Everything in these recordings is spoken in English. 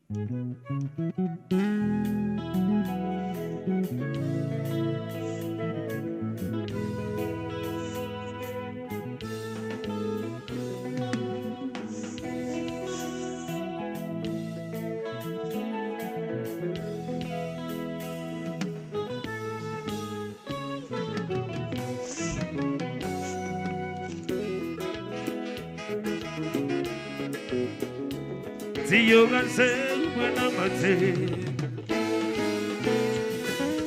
Si you can say when I'm a tea.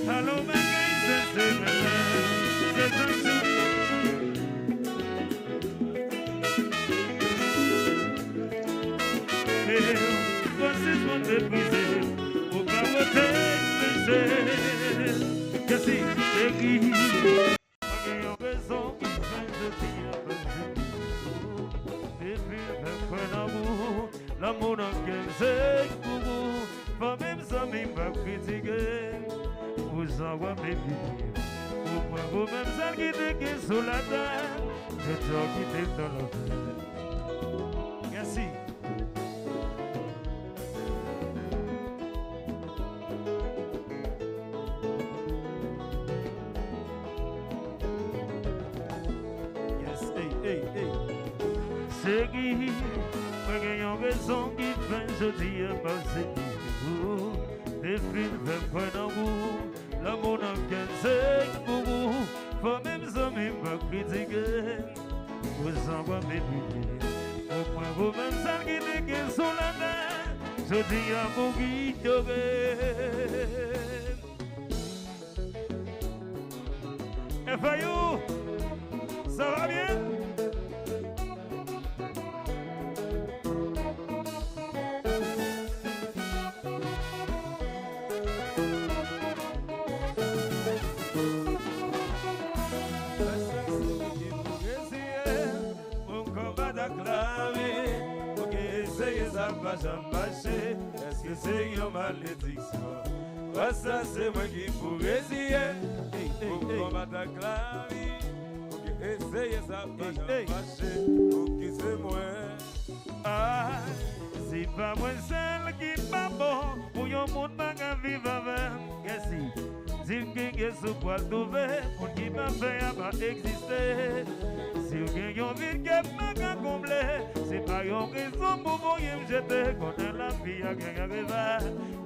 Hello, my guys, what's this one that we say? Oh, God, what they say? Yes, see, l'amour n'a qu'un seul goût, pas même ça même pas critiquer. Vous envoie mes vies, pourquoi vous même ça qui déguise sur la terre, je t'en quitte dans la terre. Merci. Yes, hey. C'est qui? Ayant raison qui fait ce dire passer vous des films fait point d'amour l'amour n'a qu'un seul pour vous faut même ça même pas critiquer vous envoie mes billets au point vous même ça qui déguise sur la terre je dis à mon guide et Fayou ça va bien? Est-ce que c'est une malédiction? Ça c'est moi qui pourrais essayer pour combattre la clavie. Pour essayer ça va marcher. Pour qui c'est moi? Ah, c'est pas moi seul qui pas bon. Pour un monde pas vivre avec. Qu'est-ce que c'est sous quoi trouver? Pour qui m'a fait à pas exister. Si vous avez envie de me combler, c'est pas une raison pour vous me jeter. Quand la vie a gagné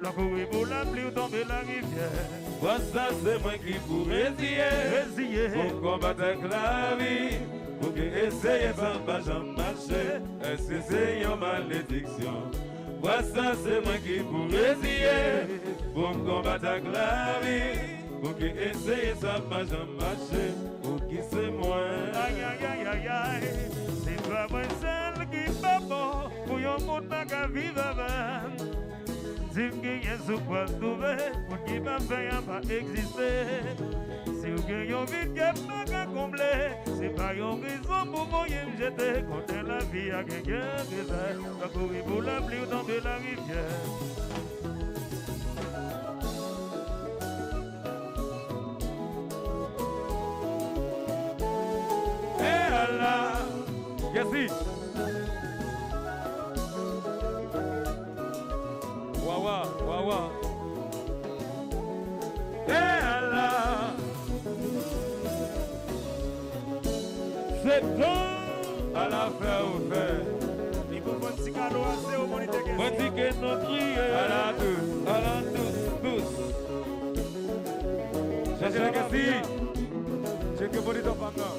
la courir pour la pluie ou tomber la rivière. Moi, ça, c'est moi qui pourrais essayer pour combattre la vie. Pour que essayer ça va jamais marcher. Est-ce que c'est une malédiction? Moi, ça, c'est moi qui pourrais essayer pour combattre la vie. Pour que essayer ça va jamais marcher. Pour qui c'est moi? Aïe, c'est pas moi seul qui pas bon pour un monde pas vivre avec. Si vous gagnez sous quoi trouver, pour qui m'a fait à pas exister. Si vous gagnez envie de pas combler, c'est pas une raison pour vous me jeter. Quand la vie a gagné la courir pour la pluie ou tomber la rivière. Yes, Wawa. Allah. Septan à la faire au fait. Il faut un petit cadeau assez au moniteur. Petit que notre à la tous. J'ai la question. J'ai que moniteur pendant.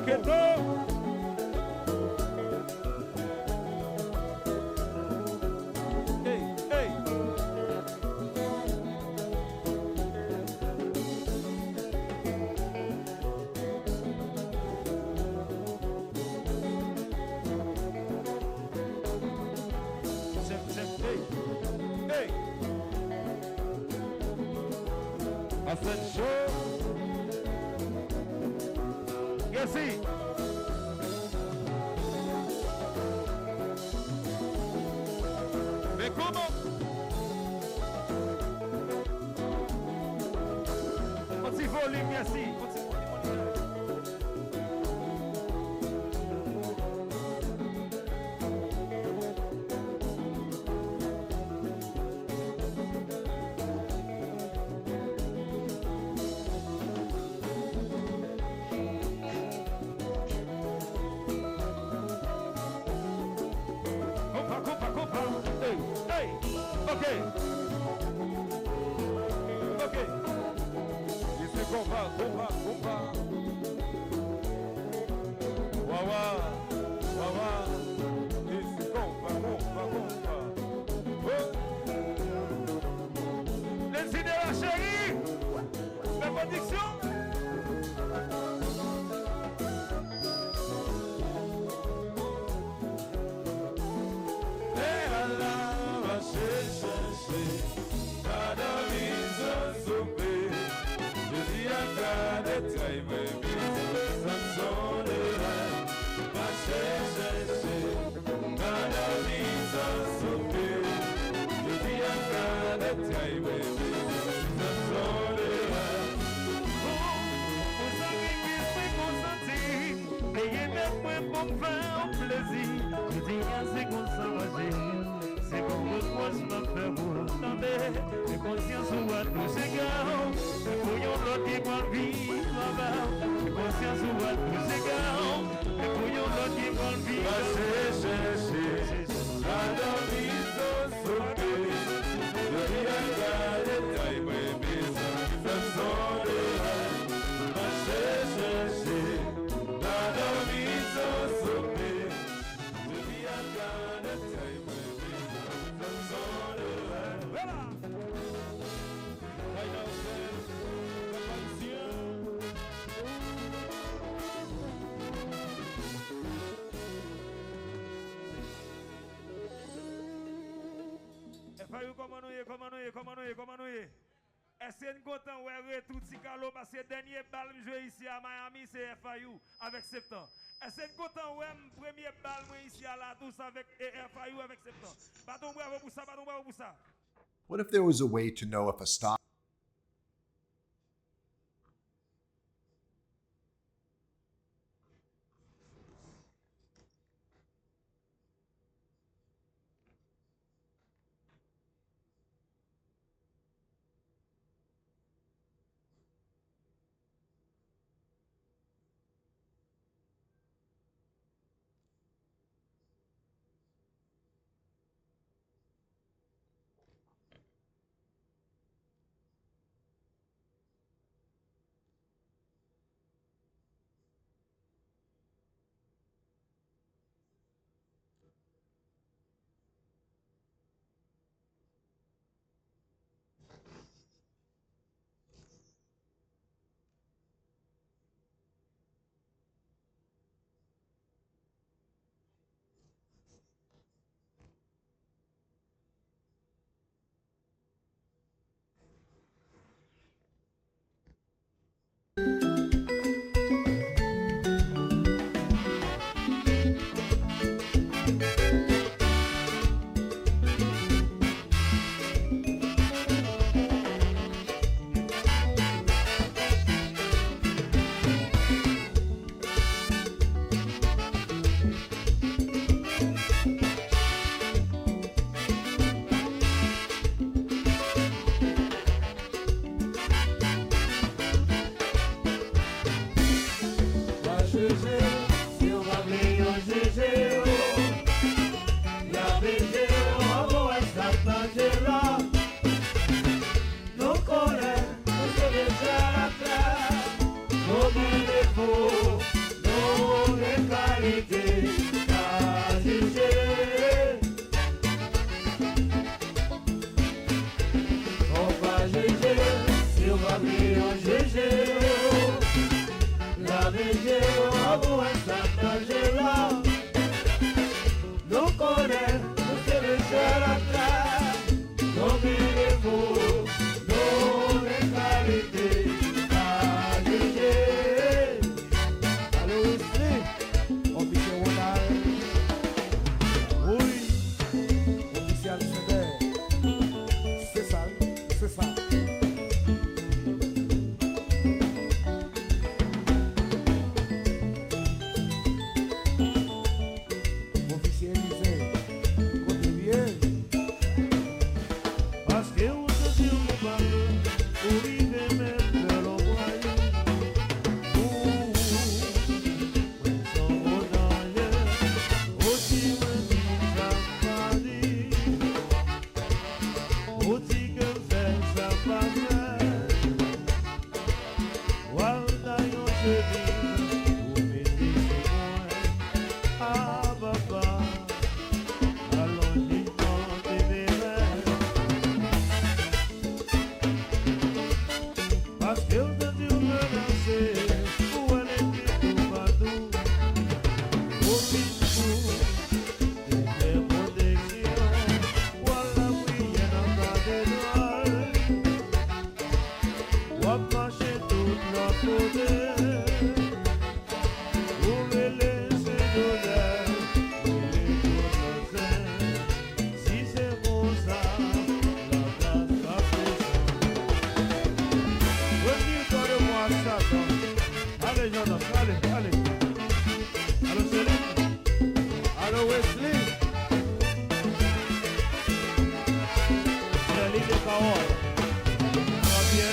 Que no. Hey. Ascension. Yes, see. Mais comment? Petit volume, merci. Comment nous est? Est-ce que nous content de retour Ticalo parce que le dernier bal joué ici à Miami c'est FIU avec Septan. Est-ce que nous content de premier bal ici à la tous avec FIU avec Septan. Bâton bravo pour ça, bâton bravo pour ça. What if there was a way to know if a stock No me dejó, no me carité. Allô Céline. Allô Wesley. Céline de Kaoa. Ça va bien?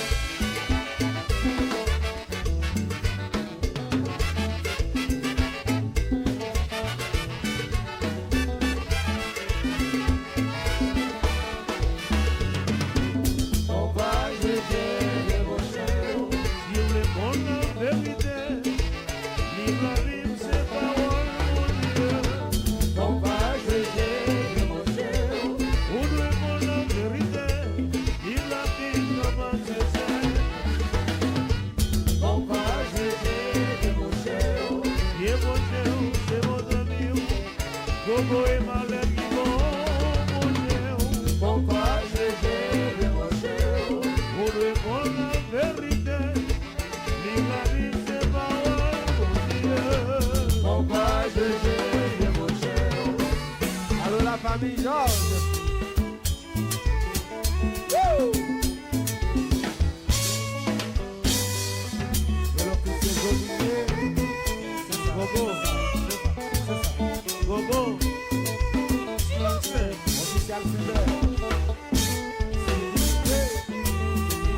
Famille Georges.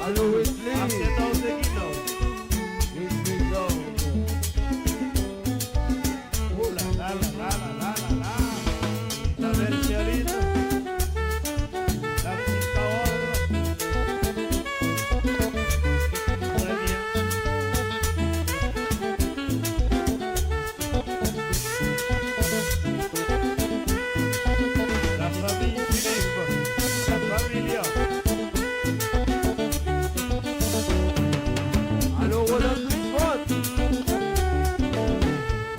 Allô Wesley. Oh là là là là là là là. La belle Céline, la petite Paola. Très bien. La famille Philippe, la famille. Allô Roland Grisford.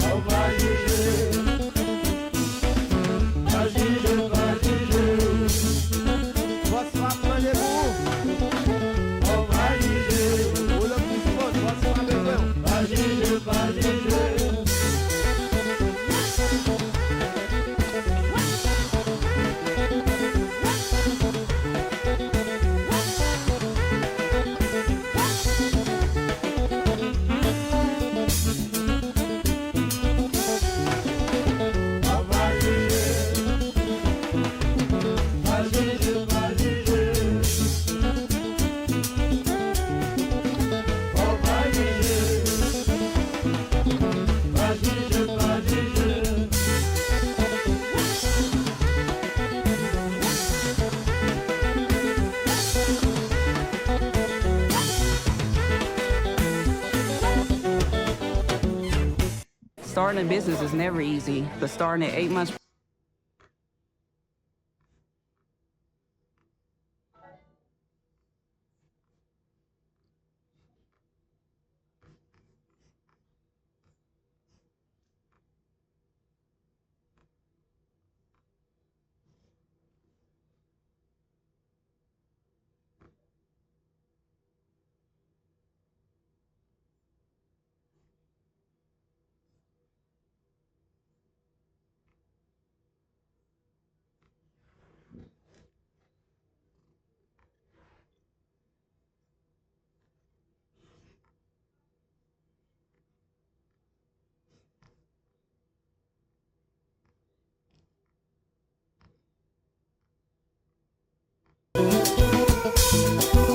On va juger. Starting a business is never easy, but starting at 8 months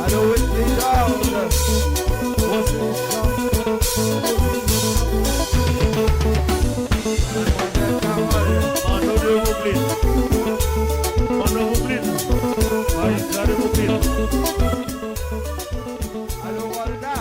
Allô Wesley Georges. Allô Walda.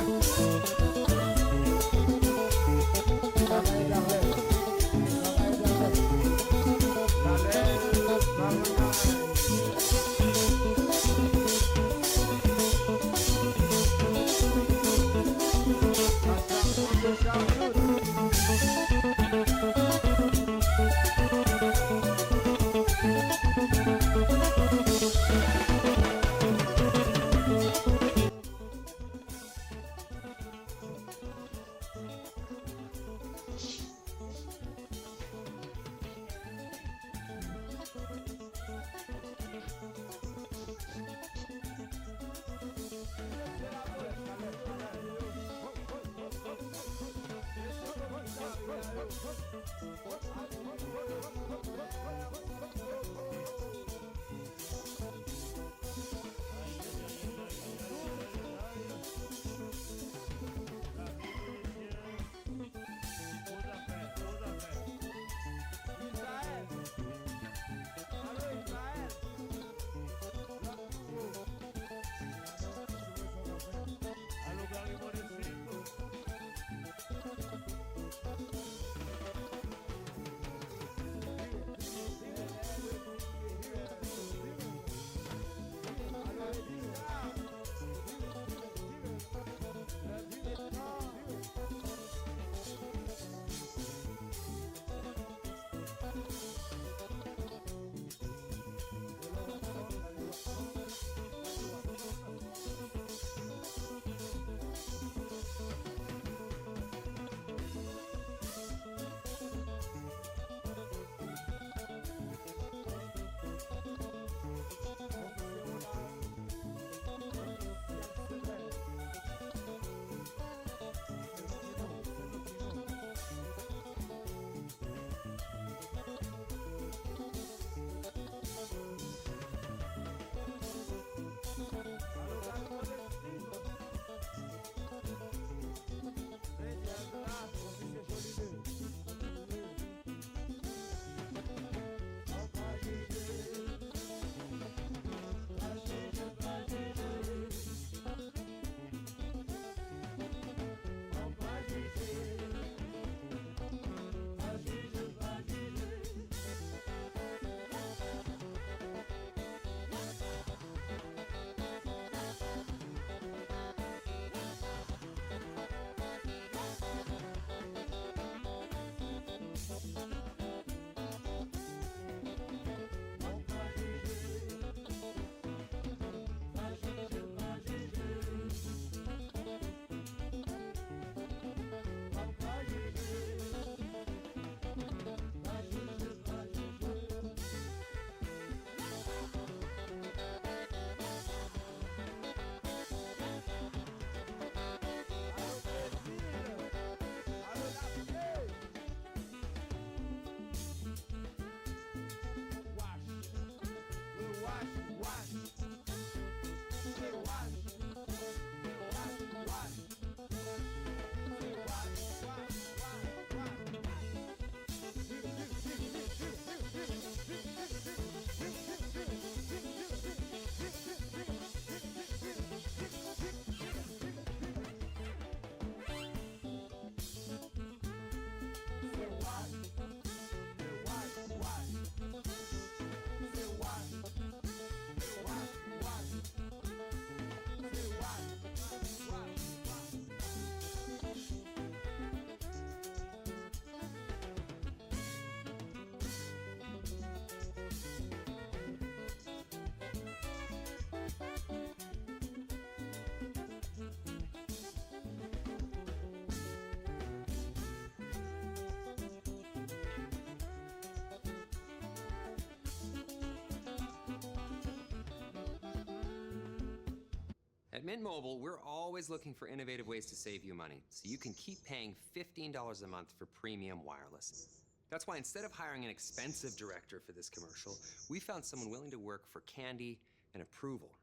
At Mint Mobile, we're always looking for innovative ways to save you money, so you can keep paying $15 a month for premium wireless. That's why instead of hiring an expensive director for this commercial, we found someone willing to work for candy and approval.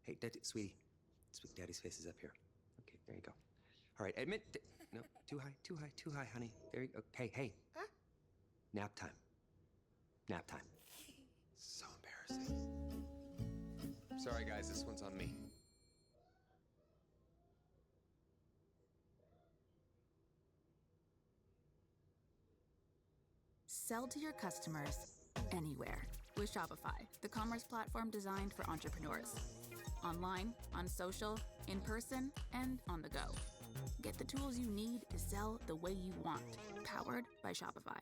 Hey, sweetie, Daddy's face is up here. Okay, there you go. All right, no, too high, honey. There you go. Hey. Huh? Nap time. So embarrassing. Sorry, guys, this one's on me. Sell to your customers anywhere with Shopify, the commerce platform designed for entrepreneurs. Online, on social, in person, and on the go. Get the tools you need to sell the way you want, powered by Shopify.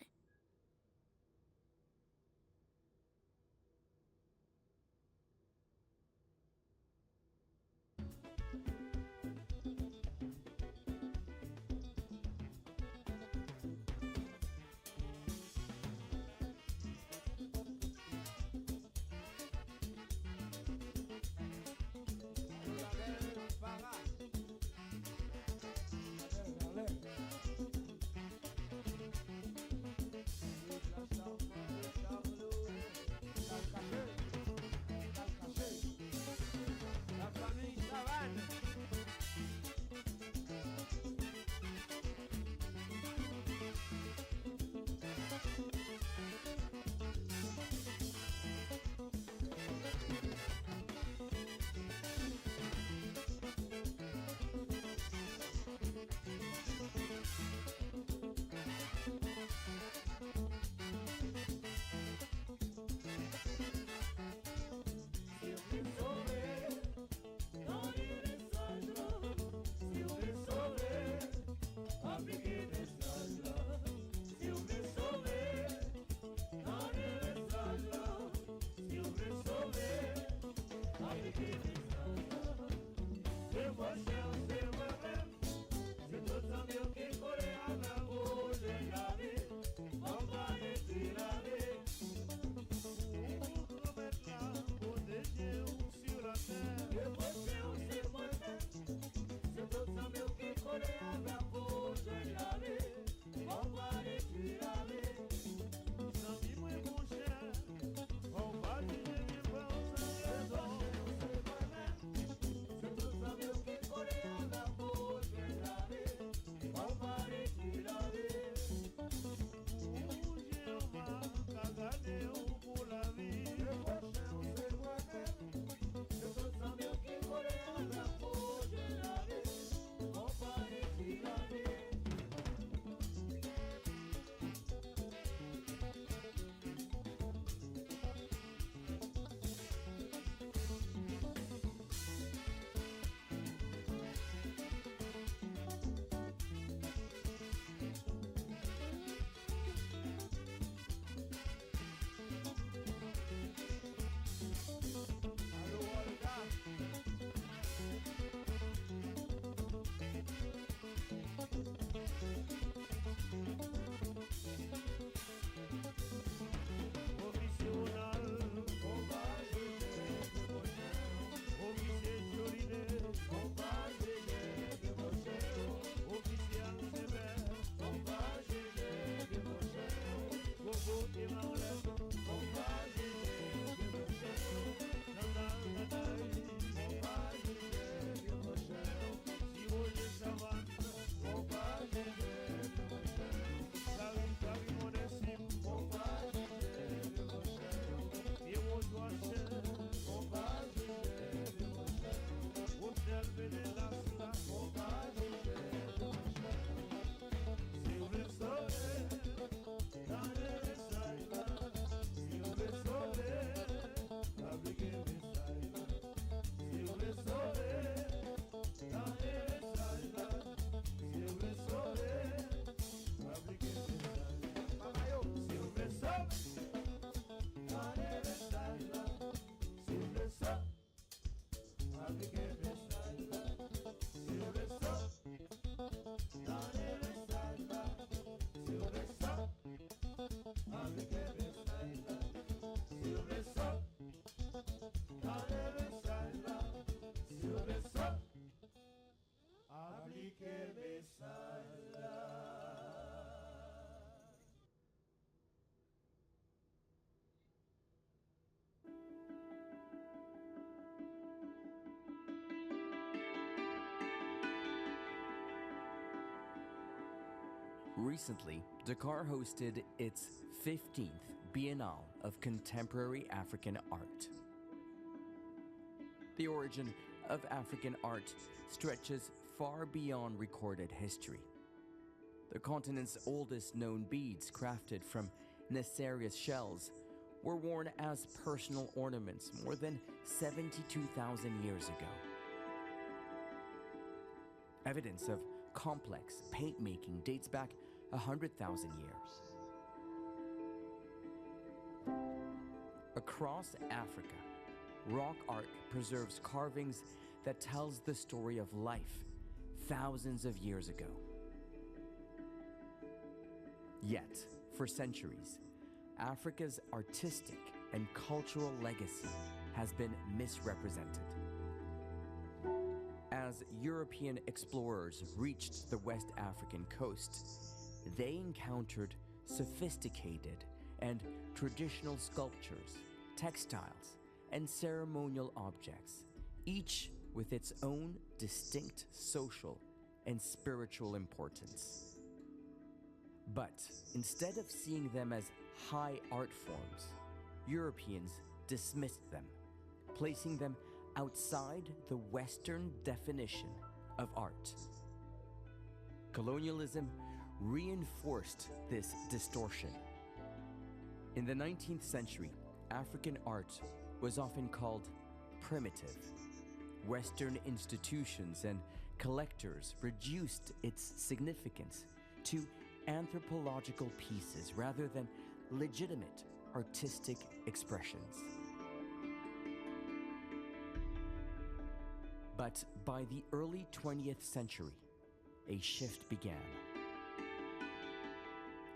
Recently, Dakar hosted its 15th Biennale of Contemporary African Art. The origin of African art stretches far beyond recorded history. The continent's oldest known beads, crafted from nacreous shells, were worn as personal ornaments more than 72,000 years ago. Evidence of complex paint-making dates back 100,000 years. Across Africa, rock art preserves carvings that tells the story of life thousands of years ago. Yet, for centuries, Africa's artistic and cultural legacy has been misrepresented. As European explorers reached the West African coast, they encountered sophisticated and traditional sculptures, textiles, and ceremonial objects, each with its own distinct social and spiritual importance. But instead of seeing them as high art forms, Europeans dismissed them, placing them outside the Western definition of art. Colonialism reinforced this distortion. In the 19th century, African art was often called primitive. Western institutions and collectors reduced its significance to anthropological pieces rather than legitimate artistic expressions. But by the early 20th century, a shift began.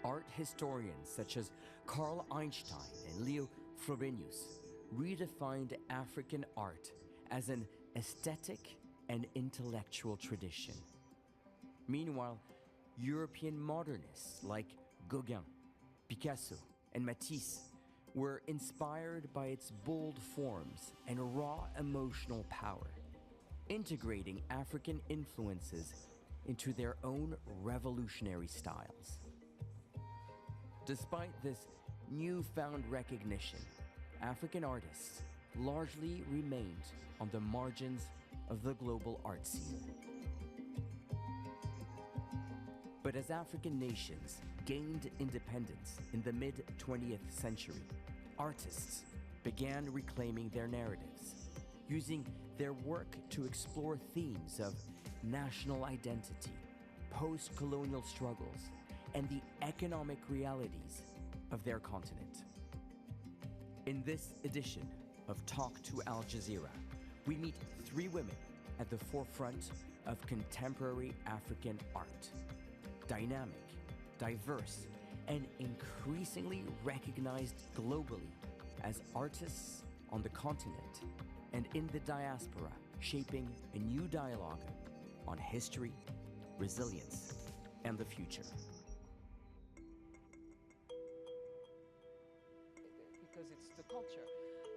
Art historians such as Carl Einstein and Leo Frobenius redefined African art as an aesthetic and intellectual tradition. Meanwhile, European modernists like Gauguin, Picasso, and Matisse were inspired by its bold forms and raw emotional power, integrating African influences into their own revolutionary styles. Despite this newfound recognition, African artists largely remained on the margins of the global art scene. But as African nations gained independence in the mid-20th century, artists began reclaiming their narratives, using their work to explore themes of national identity, post-colonial struggles, and the economic realities of their continent. In this edition of Talk to Al Jazeera, we meet three women at the forefront of contemporary African art. Dynamic, diverse, and increasingly recognized globally as artists on the continent and in the diaspora, shaping a new dialogue on history, resilience, and the future. Because it's the culture.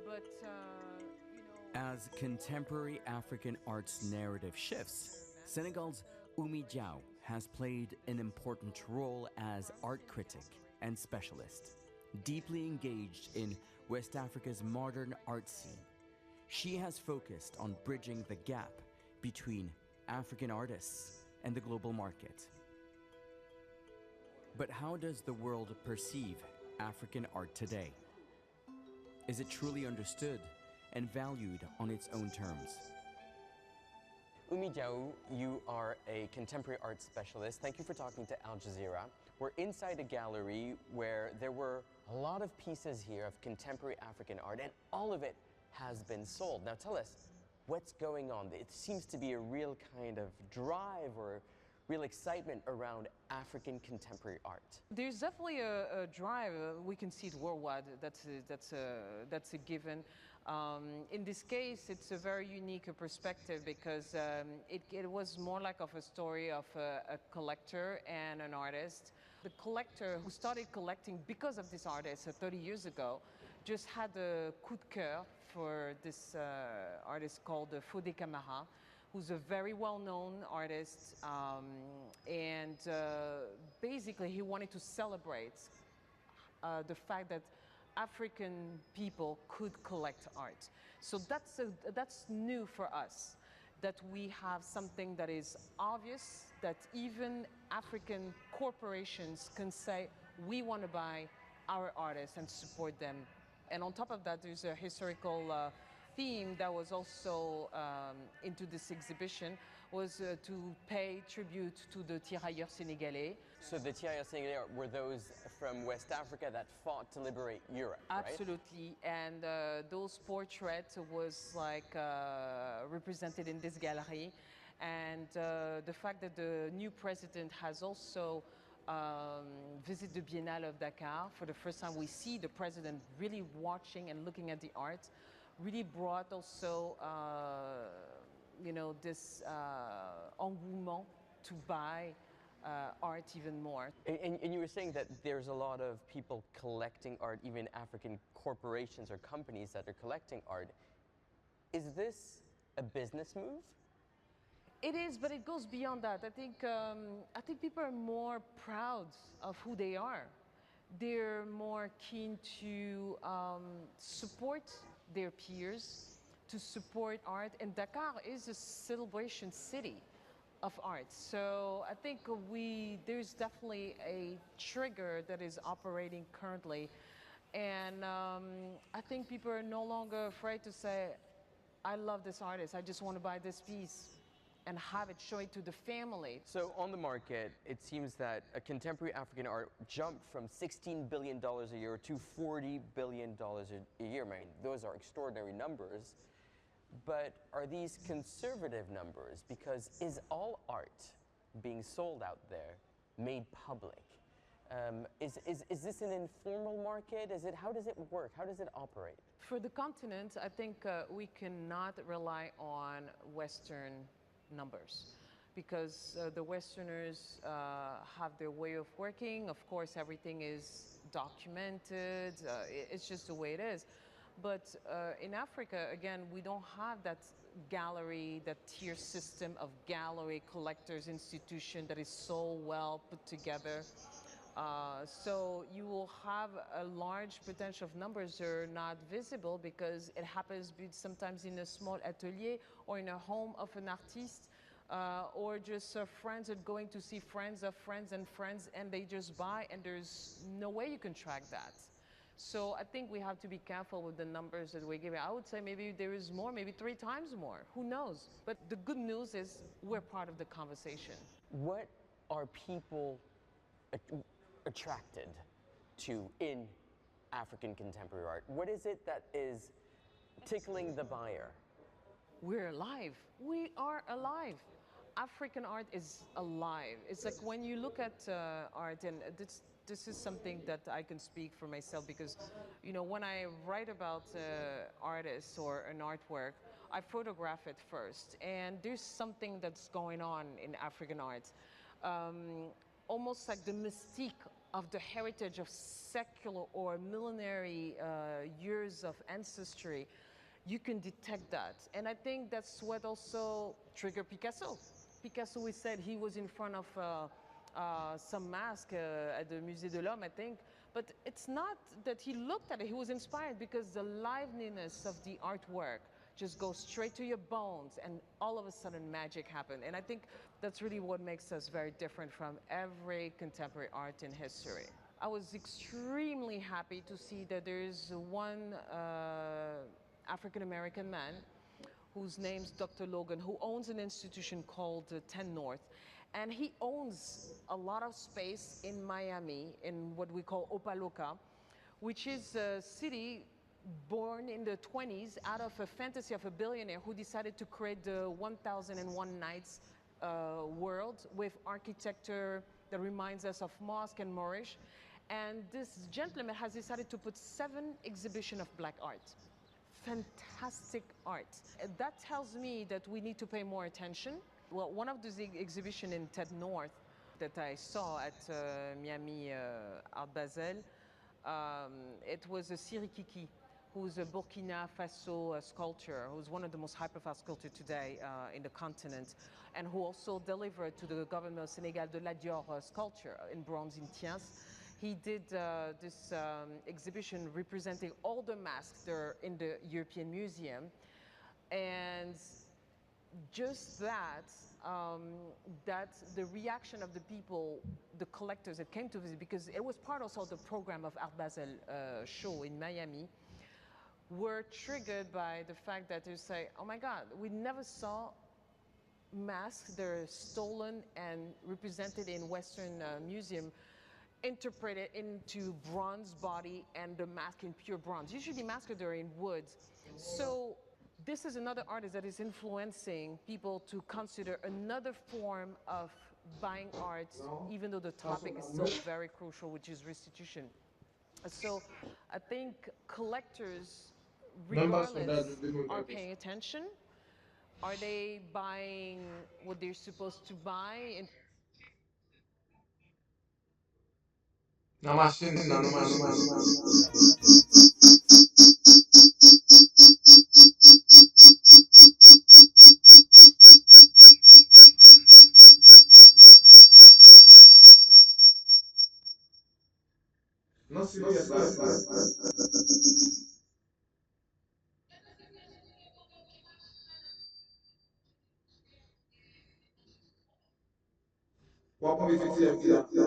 But, you know... As contemporary African art's narrative shifts, Senegal's Oumi Diaw has played an important role as art critic and specialist, deeply engaged in West Africa's modern art scene. She has focused on bridging the gap between African artists and the global market. But how does the world perceive African art today? Is it truly understood and valued on its own terms? Oumi Diaw, you are a contemporary art specialist. Thank you for talking to Al Jazeera. We're inside a gallery where there were a lot of pieces here of contemporary African art, and all of it has been sold. Now tell us, what's going on? It seems to be a real kind of drive or real excitement around African contemporary art. There's definitely a drive. We can see it worldwide. That's a given. In this case, it's a very unique perspective because it was more like of a story of a collector and an artist. The collector who started collecting because of this artist 30 years ago just had a coup de cœur for this artist called Fodé Camara, who's a very well-known artist, and basically he wanted to celebrate the fact that African people could collect art. So that's new for us, that we have something that is obvious, that even African corporations can say, we want to buy our artists and support them. And on top of that, there's a historical theme that was also into this exhibition, was to pay tribute to the tirailleurs sénégalais. So the tirailleurs sénégalais were those from West Africa that fought to liberate Europe, right? Absolutely, and those portraits was like represented in this gallery, and the fact that the new president has also visited the Biennale of Dakar. For the first time we see the president really watching and looking at the art, really brought also you know, this engouement to buy art even more. And you were saying that there's a lot of people collecting art, even African corporations or companies that are collecting art. Is this a business move? It is, but it goes beyond that. I think people are more proud of who they are. They're more keen to support their peers, to support art, and Dakar is a celebration city of art. So I think there's definitely a trigger that is operating currently, and I think people are no longer afraid to say, I love this artist, I just want to buy this piece and have it, show it to the family. So on the market, it seems that a contemporary African art jumped from $16 billion a year to $40 billion a year. I mean, those are extraordinary numbers. But are these conservative numbers? Because is all art being sold out there made public? Is this an informal market? How does it work? How does it operate? For the continent, I think we cannot rely on Western numbers, because the Westerners have their way of working. Of course, everything is documented. It's just the way it is. But in Africa, again, we don't have that gallery, that tier system of gallery collectors institution that is so well put together. So you will have a large potential of numbers that are not visible because it happens sometimes in a small atelier or in a home of an artiste, or just friends are going to see friends of friends and they just buy, and there's no way you can track that. So I think we have to be careful with the numbers that we're giving. I would say maybe there is more, maybe 3 times more. Who knows? But the good news is we're part of the conversation. What are people attracted to in African contemporary art? What is it that is tickling the buyer? We're alive. We are alive. African art is alive. It's like when you look at art, and this is something that I can speak for myself, because, you know, when I write about artists or an artwork, I photograph it first. And there's something that's going on in African art. Almost like the mystique of the heritage of secular or millenary years of ancestry. You can detect that. And I think that's what also triggered Picasso. Picasso, we said he was in front of some mask at the Musée de l'Homme, I think. But it's not that he looked at it, he was inspired because the liveliness of the artwork just goes straight to your bones, and all of a sudden magic happened. And I think that's really what makes us very different from every contemporary art in history. I was extremely happy to see that there's one African-American man whose name's Dr. Logan, who owns an institution called 10 North. And he owns a lot of space in Miami, in what we call Opaloka, which is a city born in the 20s out of a fantasy of a billionaire who decided to create the 1001 Nights world with architecture that reminds us of mosque and Moorish. And this gentleman has decided to put 7 exhibitions of black art. Fantastic art. That tells me that we need to pay more attention. Well, one of the exhibitions in TED North that I saw at Miami Art Basel, it was a Sirikiki who's a Burkina Faso sculptor, who's one of the most high-profile sculptors today in the continent, and who also delivered to the government of Senegal the La Dior sculpture in bronze in Thiens. He did this exhibition representing all the masks that are in the European Museum. And just that, that the reaction of the people, the collectors that came to visit, because it was part also of the program of Art Basel show in Miami, were triggered by the fact that they say, oh my God, we never saw masks that are stolen and represented in Western museum interpreted into bronze body and the mask in pure bronze. Usually masks are in wood. So this is another artist that is influencing people to consider another form of buying art, even though the topic is still very crucial, which is restitution. So I think collectors, regardless, are paying attention. Are they buying what they're supposed to buy? Na machine na no machine. No serious What point is it?